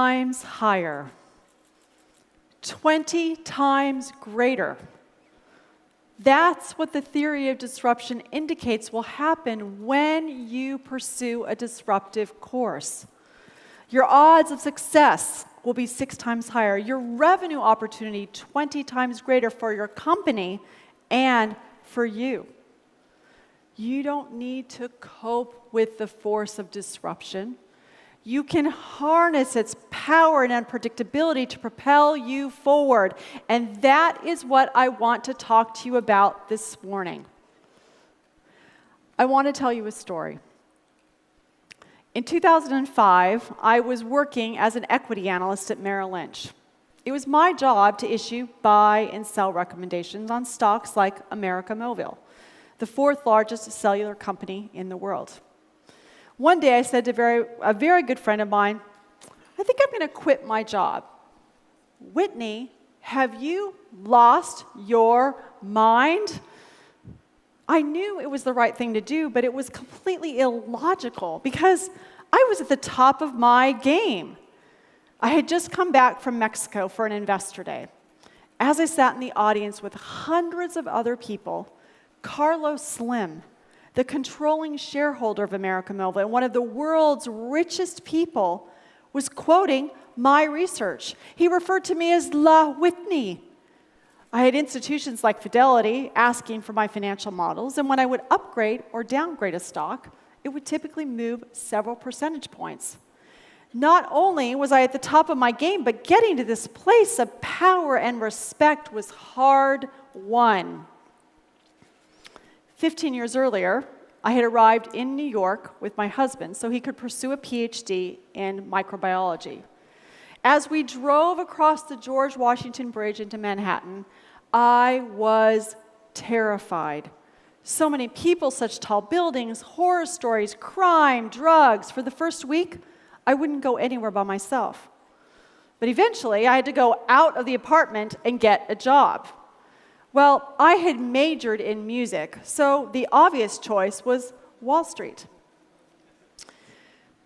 times higher, 20 times greater. That's what the theory of disruption indicates will happen when you pursue a disruptive course. Your odds of success will be 6 times higher. Your revenue opportunity 20 times greater for your company and for you. You don't need to cope with the force of disruption. You can harness its power and unpredictability to propel you forward. And that is what I want to talk to you about this morning. I want to tell you a story. In 2005, I was working as an equity analyst at Merrill Lynch. It was my job to issue buy and sell recommendations on stocks like América Móvil, the 4th largest cellular company in the world. One day I said to a very good friend of mine, I think I'm going to quit my job. Whitney, have you lost your mind? I knew it was the right thing to do, but it was completely illogical because I was at the top of my game. I had just come back from Mexico for an investor day. As I sat in the audience with hundreds of other people, Carlos Slim, the controlling shareholder of América Móvil and one of the world's richest people, was quoting my research. He referred to me as La Whitney. I had institutions like Fidelity asking for my financial models, and when I would upgrade or downgrade a stock, it would typically move several percentage points. Not only was I at the top of my game, but getting to this place of power and respect was hard-won. 15 years earlier, I had arrived in New York with my husband so he could pursue a PhD in microbiology. As we drove across the George Washington Bridge into Manhattan, I was terrified. So many people, such tall buildings, horror stories, crime, drugs. For the first week, I wouldn't go anywhere by myself. But eventually, I had to go out of the apartment and get a job. Well, I had majored in music, so the obvious choice was Wall Street.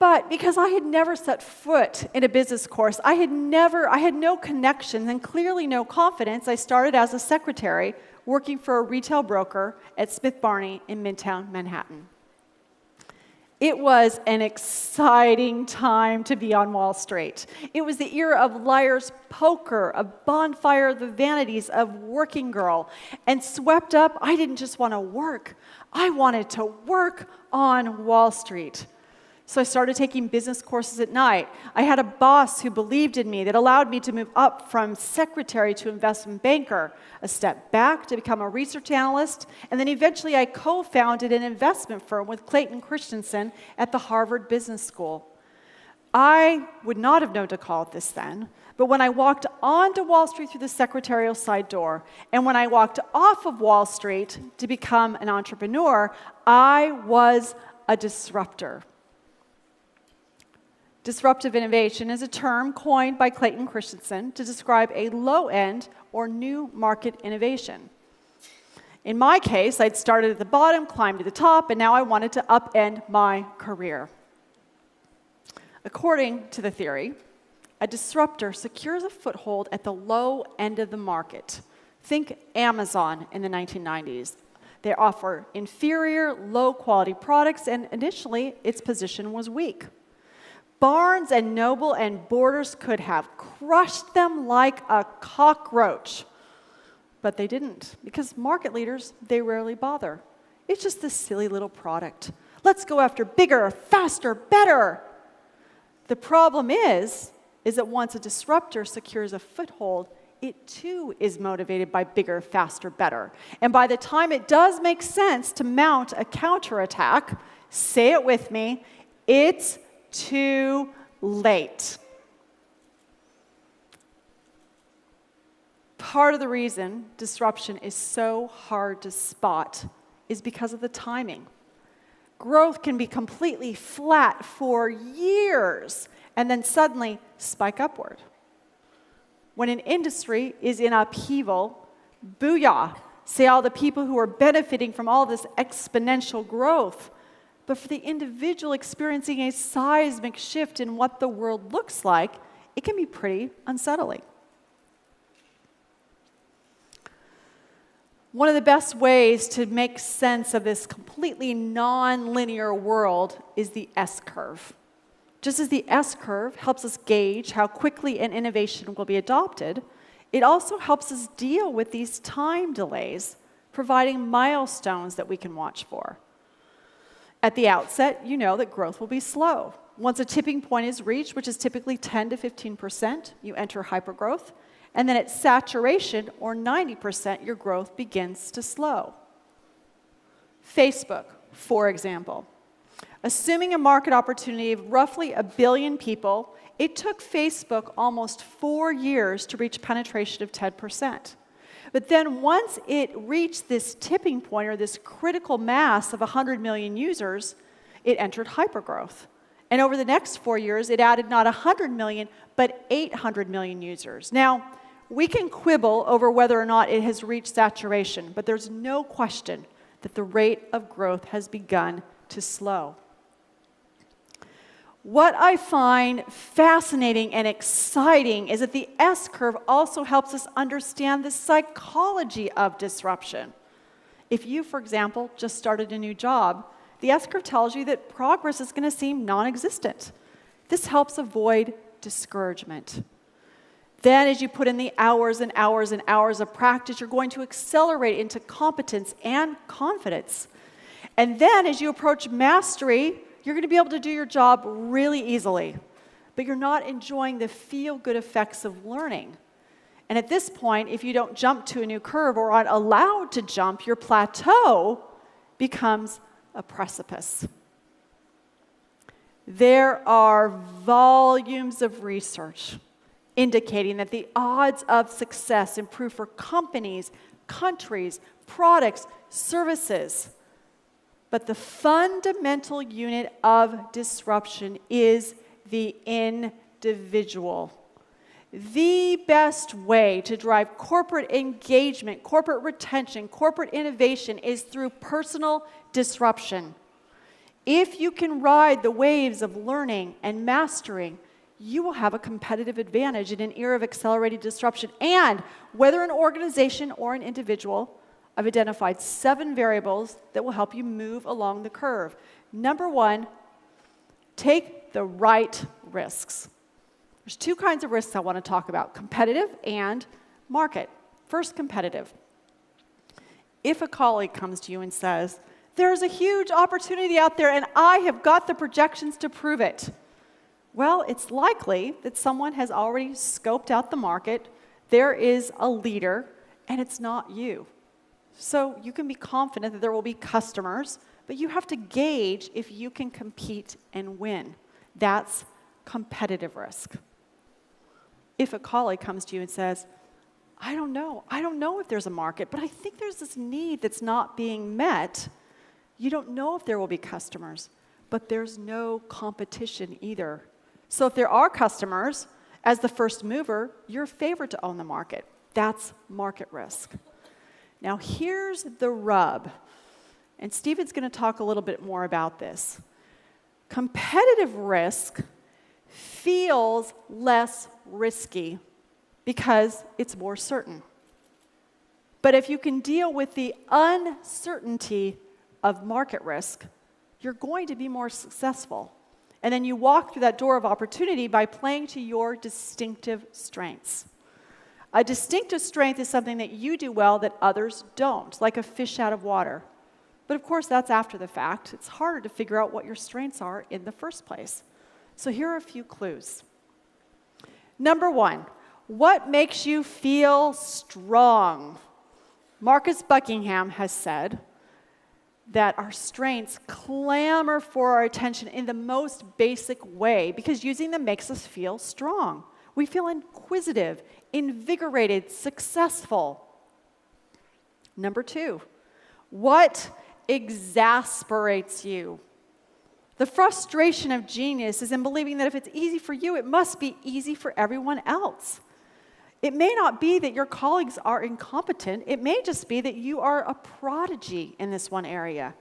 But because I had never set foot in a business course, I had no connections and clearly no confidence, I started as a secretary working for a retail broker at Smith Barney in Midtown Manhattan. It was an exciting time to be on Wall Street. It was the era of liar's poker, of bonfire of the vanities, of working girl. And swept up, I didn't just want to work. I wanted to work on Wall Street. So I started taking business courses at night. I had a boss who believed in me that allowed me to move up from secretary to investment banker, a step back to become a research analyst, and then eventually I co-founded an investment firm with Clayton Christensen at the Harvard Business School. I would not have known to call it this then, but when I walked onto Wall Street through the secretarial side door, and when I walked off of Wall Street to become an entrepreneur, I was a disruptor. Disruptive innovation is a term coined by Clayton Christensen to describe a low-end or new market innovation. In my case, I'd started at the bottom, climbed to the top, and now I wanted to upend my career. According to the theory, a disruptor secures a foothold at the low end of the market. Think Amazon in the 1990s. They offer inferior, low-quality products, and initially, its position was weak. Barnes and Noble and Borders could have crushed them like a cockroach. But they didn't, because market leaders, they rarely bother. It's just this silly little product. Let's go after bigger, faster, better. The problem is that once a disruptor secures a foothold, it too is motivated by bigger, faster, better. And by the time it does make sense to mount a counterattack, say it with me, it's too late. Part of the reason disruption is so hard to spot is because of the timing. Growth can be completely flat for years and then suddenly spike upward. When an industry is in upheaval, booyah, say all the people who are benefiting from all this exponential growth. But for the individual experiencing a seismic shift in what the world looks like, it can be pretty unsettling. One of the best ways to make sense of this completely non-linear world is the S-curve. Just as the S-curve helps us gauge how quickly an innovation will be adopted, it also helps us deal with these time delays, providing milestones that we can watch for. At the outset, you know that growth will be slow. Once a tipping point is reached, which is typically 10 to 15%, you enter hypergrowth. And then at saturation, or 90%, your growth begins to slow. Facebook, for example. Assuming a market opportunity of roughly 1 billion people, it took Facebook almost 4 years to reach penetration of 10%. But then once it reached this tipping point, or this critical mass of 100 million users, it entered hypergrowth. And over the next 4 years, it added not 100 million, but 800 million users. Now, we can quibble over whether or not it has reached saturation, but there's no question that the rate of growth has begun to slow. What I find fascinating and exciting is that the S-curve also helps us understand the psychology of disruption. If you, for example, just started a new job, the S-curve tells you that progress is going to seem non-existent. This helps avoid discouragement. Then, as you put in the hours and hours and hours of practice, you're going to accelerate into competence and confidence. And then, as you approach mastery, you're going to be able to do your job really easily. But you're not enjoying the feel-good effects of learning. And at this point, if you don't jump to a new curve or aren't allowed to jump, your plateau becomes a precipice. There are volumes of research indicating that the odds of success improve for companies, countries, products, services. But the fundamental unit of disruption is the individual. The best way to drive corporate engagement, corporate retention, corporate innovation is through personal disruption. If you can ride the waves of learning and mastering, you will have a competitive advantage in an era of accelerated disruption. And whether an organization or an individual, I've identified 7 variables that will help you move along the curve. Number 1, take the right risks. There's 2 kinds of risks I want to talk about, competitive and market. First, competitive. If a colleague comes to you and says, there's a huge opportunity out there and I have got the projections to prove it. Well, it's likely that someone has already scoped out the market, there is a leader, and it's not you. So you can be confident that there will be customers, but you have to gauge if you can compete and win. That's competitive risk. If a colleague comes to you and says, I don't know if there's a market, but I think there's this need that's not being met, you don't know if there will be customers, but there's no competition either. So if there are customers, as the first mover, you're favored to own the market. That's market risk. Now here's the rub, and Stephen's going to talk a little bit more about this. Competitive risk feels less risky because it's more certain. But if you can deal with the uncertainty of market risk, you're going to be more successful. And then you walk through that door of opportunity by playing to your distinctive strengths. A distinctive strength is something that you do well that others don't, like a fish out of water. But of course, that's after the fact. It's harder to figure out what your strengths are in the first place. So here are a few clues. Number 1, what makes you feel strong? Marcus Buckingham has said that our strengths clamor for our attention in the most basic way because using them makes us feel strong. We feel inquisitive, invigorated, successful. Number 2, what exasperates you? The frustration of genius is in believing that if it's easy for you, it must be easy for everyone else. It may not be that your colleagues are incompetent. It may just be that you are a prodigy in this one area.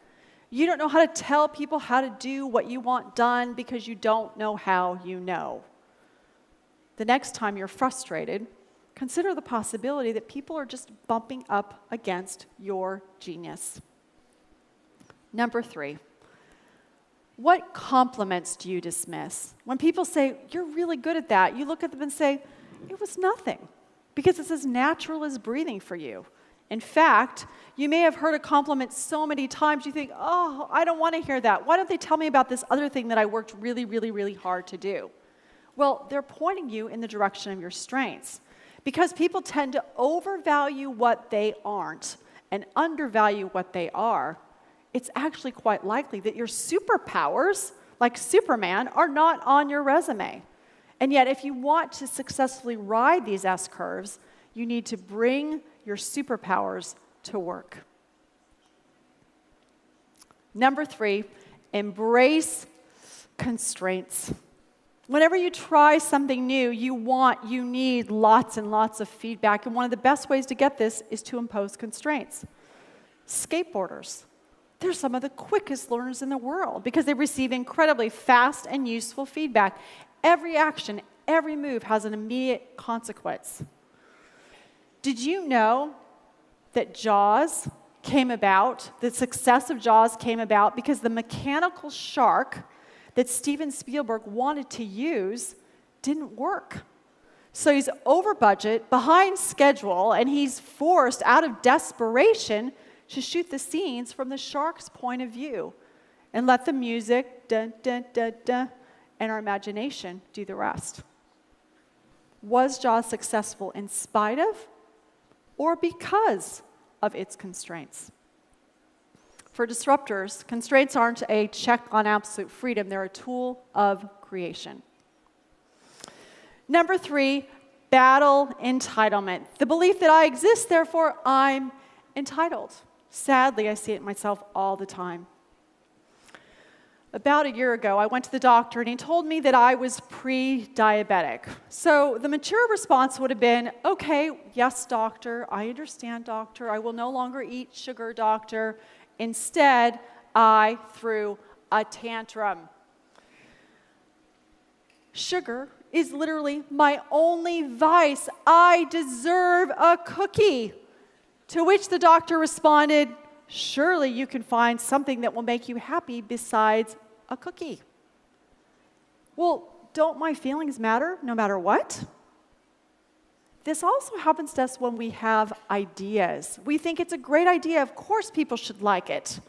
You don't know how to tell people how to do what you want done because you don't know how you know. the next time you're frustrated, consider the possibility that people are just bumping up against your genius. Number 3, what compliments do you dismiss? When people say, you're really good at that, you look at them and say, it was nothing, because it's as natural as breathing for you. In fact, you may have heard a compliment so many times, you think, oh, I don't want to hear that. Why don't they tell me about this other thing that I worked really, really, really hard to do? Well, they're pointing you in the direction of your strengths, because people tend to overvalue what they aren't and undervalue what they are. It's actually quite likely that your superpowers, like Superman, are not on your resume. And yet, if you want to successfully ride these S-curves, you need to bring your superpowers to work. Number 3, embrace constraints. Whenever you try something new, you need lots and lots of feedback. And one of the best ways to get this is to impose constraints. Skateboarders, they're some of the quickest learners in the world because they receive incredibly fast and useful feedback. Every action, every move has an immediate consequence. Did you know that Jaws came about, the success of Jaws came about because the mechanical shark that Steven Spielberg wanted to use didn't work? So he's over budget, behind schedule, and he's forced out of desperation to shoot the scenes from the shark's point of view and let the music, dun, dun, dun, dun, and our imagination do the rest. Was Jaws successful in spite of or because of its constraints? For disruptors, constraints aren't a check on absolute freedom. They're a tool of creation. Number 3, battle entitlement. The belief that I exist, therefore I'm entitled. Sadly, I see it myself all the time. About a year ago, I went to the doctor and he told me that I was pre-diabetic. So the mature response would have been, okay, yes, doctor, I understand, doctor. I will no longer eat sugar, doctor. Instead, I threw a tantrum. Sugar is literally my only vice. I deserve a cookie. To which the doctor responded, surely you can find something that will make you happy besides a cookie. Well, don't my feelings matter no matter what? This also happens to us when we have ideas. We think it's a great idea. Of course people should like it.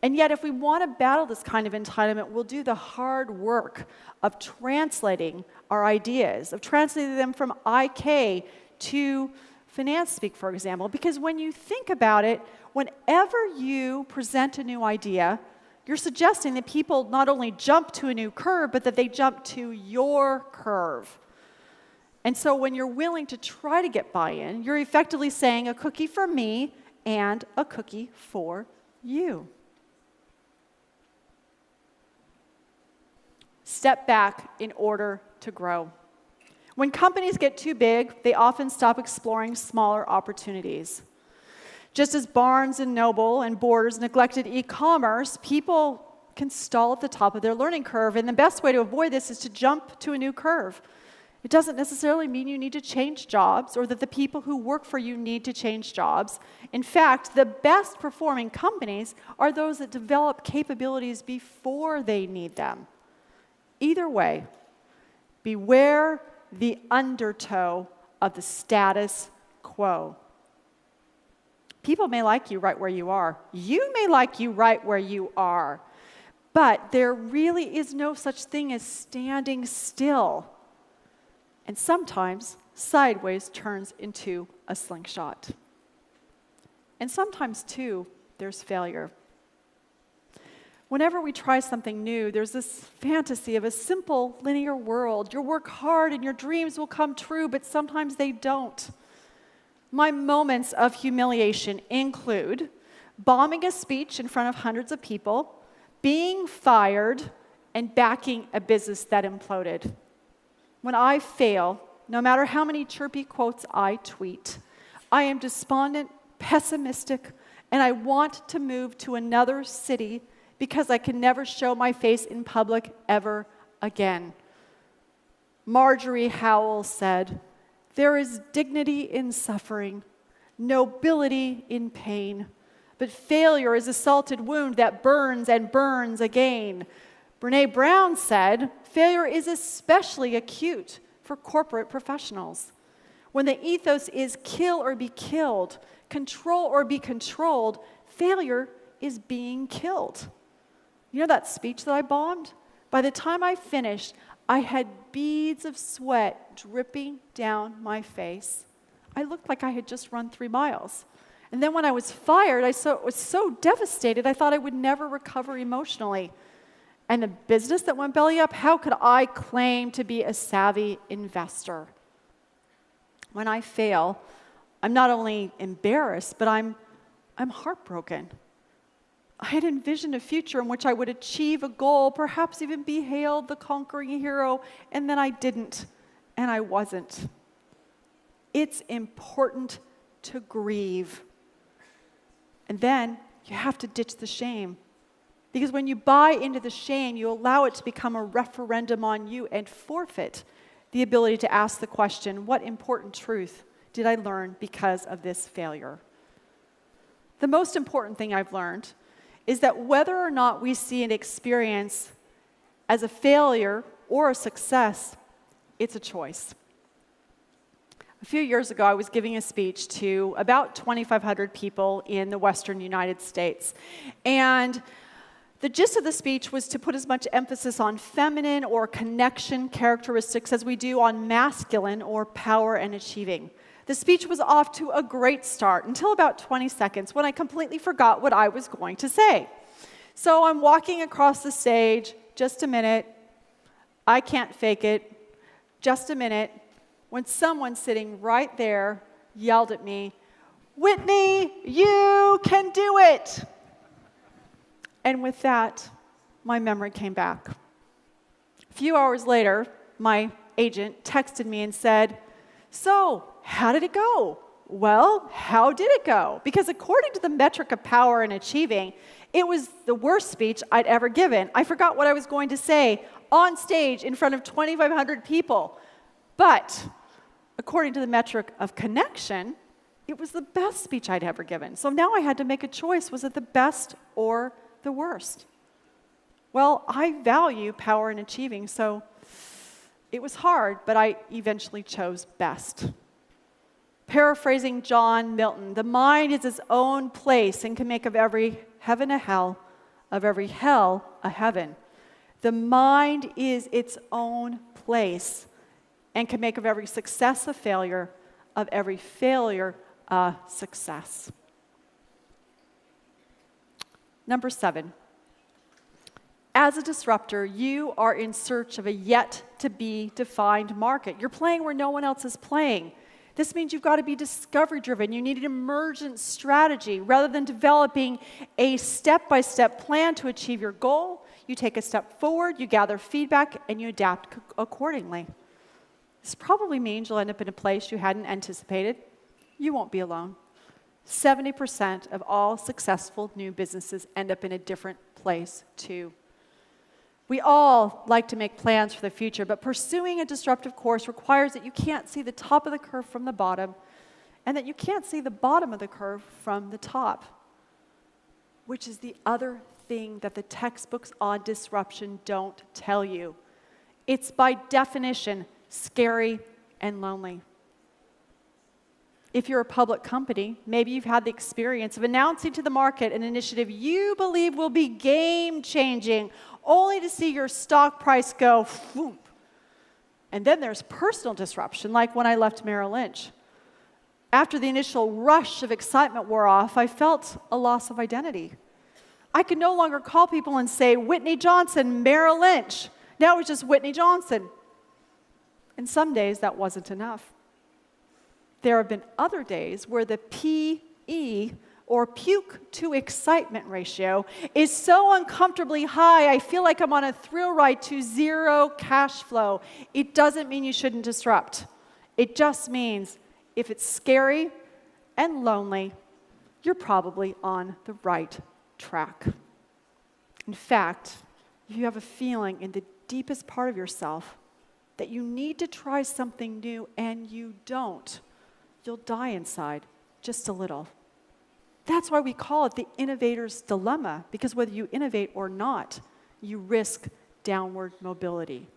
And yet if we want to battle this kind of entitlement, we'll do the hard work of translating our ideas, of translating them from IK to finance speak, for example, because when you think about it, whenever you present a new idea, you're suggesting that people not only jump to a new curve, but that they jump to your curve. And so when you're willing to try to get buy-in, you're effectively saying a cookie for me and a cookie for you. Step back in order to grow. When companies get too big, they often stop exploring smaller opportunities. Just as Barnes & Noble and Borders neglected e-commerce, people can stall at the top of their learning curve, and the best way to avoid this is to jump to a new curve. It doesn't necessarily mean you need to change jobs or that the people who work for you need to change jobs. In fact, the best performing companies are those that develop capabilities before they need them. Either way, beware the undertow of the status quo. People may like you right where you are. You may like you right where you are. But there really is no such thing as standing still. And sometimes sideways turns into a slingshot. And sometimes, too, there's failure. Whenever we try something new, there's this fantasy of a simple, linear world. You work hard and your dreams will come true, but sometimes they don't. My moments of humiliation include bombing a speech in front of hundreds of people, being fired, and backing a business that imploded. When I fail, no matter how many chirpy quotes I tweet, I am despondent, pessimistic, and I want to move to another city because I can never show my face in public ever again. Marjorie Howell said, "There is dignity in suffering, nobility in pain, but failure is a salted wound that burns and burns again." Brené Brown said, "Failure is especially acute for corporate professionals. When the ethos is kill or be killed, control or be controlled, failure is being killed." You know that speech that I bombed? By the time I finished, I had beads of sweat dripping down my face. I looked like I had just run 3 miles. And then when I was fired, I was so devastated, I thought I would never recover emotionally. And the business that went belly up, how could I claim to be a savvy investor? When I fail, I'm not only embarrassed, but I'm heartbroken. I had envisioned a future in which I would achieve a goal, perhaps even be hailed the conquering hero, and then I didn't, and I wasn't. It's important to grieve. And then you have to ditch the shame. Because when you buy into the shame, you allow it to become a referendum on you and forfeit the ability to ask the question, what important truth did I learn because of this failure? The most important thing I've learned is that whether or not we see an experience as a failure or a success, it's a choice. A few years ago, I was giving a speech to about 2,500 people in the Western United States. And the gist of the speech was to put as much emphasis on feminine or connection characteristics as we do on masculine or power and achieving. The speech was off to a great start until about 20 seconds when I completely forgot what I was going to say. So I'm walking across the stage, just a minute, I can't fake it, just a minute, when someone sitting right there yelled at me, "Whitney, you can do it!" And with that, my memory came back. A few hours later, my agent texted me and said, "So, how did it go?" Well, how did it go? Because according to the metric of power and achieving, it was the worst speech I'd ever given. I forgot what I was going to say on stage in front of 2,500 people. But according to the metric of connection, it was the best speech I'd ever given. So now I had to make a choice. Was it the best or the worst? Well, I value power and achieving, so it was hard, but I eventually chose best. Paraphrasing John Milton, the mind is its own place and can make of every heaven a hell, of every hell a heaven. The mind is its own place and can make of every success a failure, of every failure a success. Number 7. As a disruptor, you are in search of a yet-to-be-defined market. You're playing where no one else is playing. This means you've got to be discovery-driven. You need an emergent strategy. Rather than developing a step-by-step plan to achieve your goal, you take a step forward, you gather feedback, and you adapt accordingly. This probably means you'll end up in a place you hadn't anticipated. You won't be alone. 70% of all successful new businesses end up in a different place, too. We all like to make plans for the future, but pursuing a disruptive course requires that you can't see the top of the curve from the bottom, and that you can't see the bottom of the curve from the top, which is the other thing that the textbooks on disruption don't tell you. It's by definition scary and lonely. If you're a public company, maybe you've had the experience of announcing to the market an initiative you believe will be game-changing, only to see your stock price go whoop. And then there's personal disruption, like when I left Merrill Lynch. After the initial rush of excitement wore off, I felt a loss of identity. I could no longer call people and say, "Whitney Johnson, Merrill Lynch." Now it was just Whitney Johnson. And some days that wasn't enough. There have been other days where the PE, or puke to excitement ratio, is so uncomfortably high, I feel like I'm on a thrill ride to zero cash flow. It doesn't mean you shouldn't disrupt. It just means if it's scary and lonely, you're probably on the right track. In fact, if you have a feeling in the deepest part of yourself that you need to try something new and you don't, you'll die inside just a little. That's why we call it the innovator's dilemma, because whether you innovate or not, you risk downward mobility,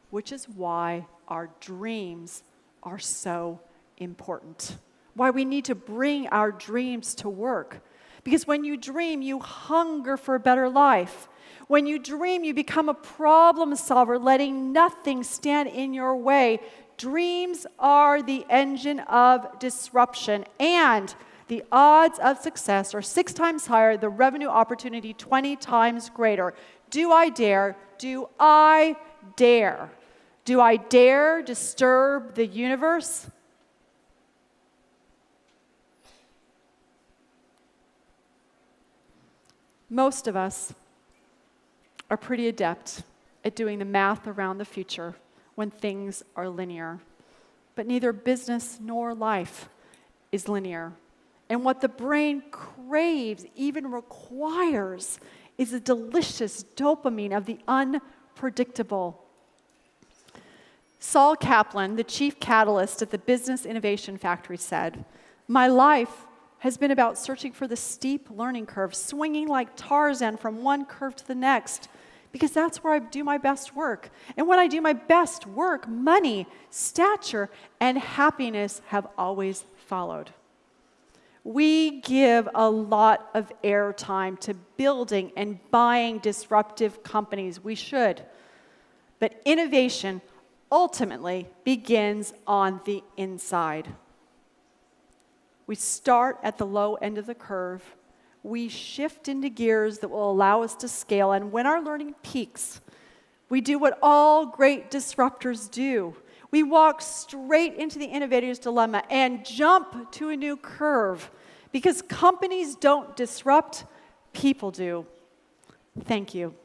which is why our dreams are so important. Why we need to bring our dreams to work. Because when you dream, you hunger for a better life. When you dream, you become a problem solver, letting nothing stand in your way. Dreams are the engine of disruption, and the odds of success are 6 times higher, the revenue opportunity 20 times greater. Do I dare? Do I dare? Do I dare disturb the universe? Most of us are pretty adept at doing the math around the future when things are linear. But neither business nor life is linear. And what the brain craves, even requires, is a delicious dopamine of the unpredictable. Saul Kaplan, the chief catalyst at the Business Innovation Factory, said, "My life has been about searching for the steep learning curve, swinging like Tarzan from one curve to the next, because that's where I do my best work. And when I do my best work, money, stature, and happiness have always followed." We give a lot of airtime to building and buying disruptive companies. We should. But innovation ultimately begins on the inside. We start at the low end of the curve. We shift into gears that will allow us to scale. And when our learning peaks, we do what all great disruptors do. We walk straight into the innovator's dilemma and jump to a new curve. Because companies don't disrupt, people do. Thank you.